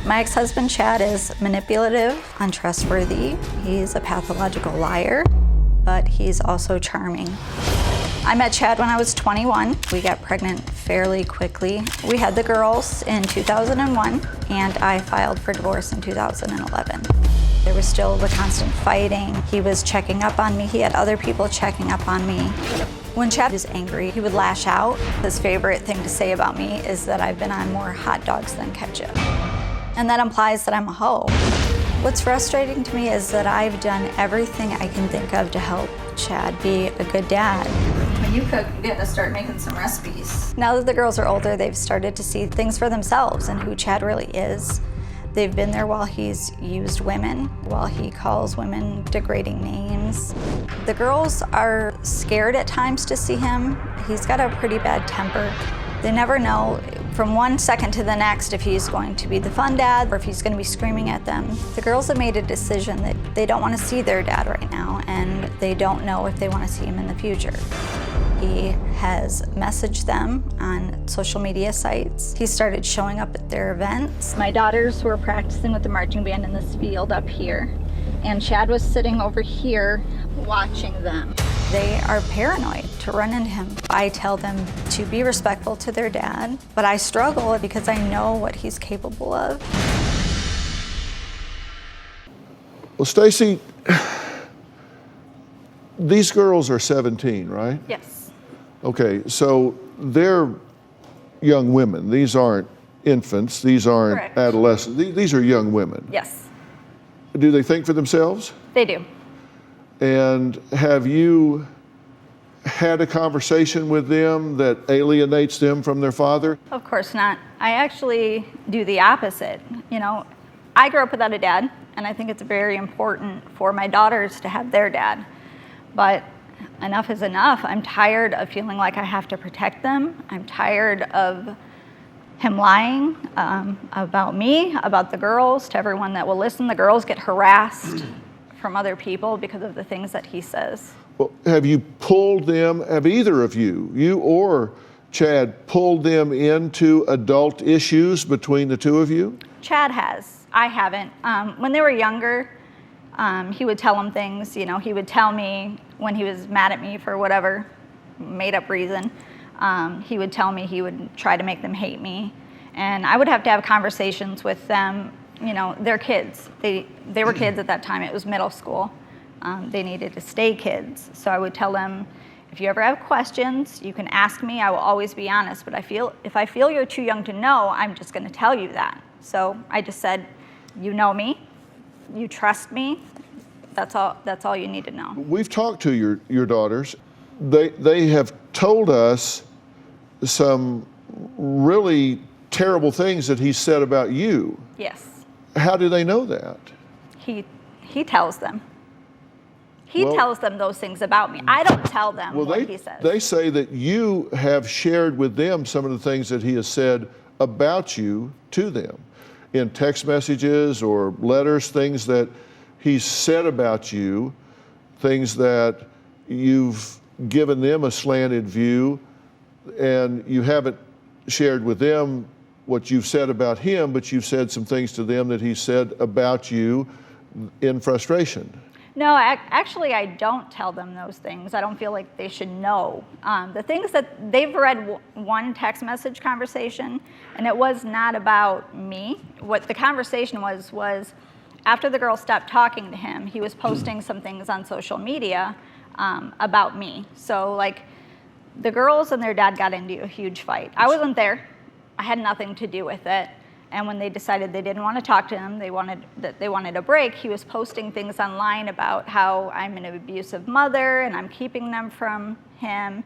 My ex-husband Chad is manipulative, untrustworthy. He's a pathological liar, but he's also charming. I met Chad when I was 21. We got pregnant fairly quickly. We had the girls in 2001, and I filed for divorce in 2011. There was still the constant fighting. He was checking up on me. He had other people checking up on me. When Chad was angry, he would lash out. His favorite thing to say about me is that I've been on more hot dogs than ketchup. And that implies that I'm a hoe. What's frustrating to me is that I've done everything I can think of to help Chad be a good dad. When you cook, you have to start making some recipes. Now that the girls are older, they've started to see things for themselves and who Chad really is. They've been there while he's used women, while he calls women degrading names. The girls are scared at times to see him. He's got a pretty bad temper. They never know from one second to the next if he's going to be the fun dad or if he's going to be screaming at them. The girls have made a decision that they don't want to see their dad right now, and they don't know if they want to see him in the future. He has messaged them on social media sites. He started showing up at their events. My daughters were practicing with the marching band in this field up here, and Chad was sitting over here watching them. They are paranoid to run into him. I tell them to be respectful to their dad, but I struggle because I know what he's capable of. Well, Stacy, these girls are 17, right? Yes. Okay, so they're young women. These aren't infants. These aren't Correct. adolescents. These are young women. Yes. Do they think for themselves? They do. And have you had a conversation with them that alienates them from their father? Of course not. I actually do the opposite. You know, I grew up without a dad, and I think it's very important for my daughters to have their dad. But enough is enough. I'm tired of feeling like I have to protect them. I'm tired of him lying about me, about the girls, to everyone that will listen. The girls get harassed from other people because of the things that he says. Well, have you pulled them, have either of you or Chad, pulled them into adult issues between the two of you? Chad has. I haven't. When they were younger, he would tell them things. You know, he would tell me when he was mad at me for whatever made-up reason. He would tell me he would try to make them hate me. And I would have to have conversations with them. You know, they're kids. They were kids at that time. It was middle school. They needed to stay kids. So I would tell them, if you ever have questions, you can ask me. I will always be honest. But if I feel you're too young to know, I'm just going to tell you that. So I just said, you know me, you trust me. That's all you need to know. We've talked to your daughters. They have told us some really terrible things that he said about you. Yes. How do they know that? He tells them. He tells them those things about me. I don't tell them what he says. They say that you have shared with them some of the things that he has said about you to them in text messages or letters, things that he's said about you, things that you've given them a slanted view, and you haven't shared with them what you've said about him, but you've said some things to them that he said about you in frustration. No, actually, I don't tell them those things. I don't feel like they should know. The things that they've read one text message conversation, and it was not about me. What the conversation was after the girl stopped talking to him, he was posting some things on social media about me. So, like, the girls and their dad got into a huge fight. I wasn't there. I had nothing to do with it. And when they decided they didn't want to talk to him, they wanted a break, he was posting things online about how I'm an abusive mother and I'm keeping them from him.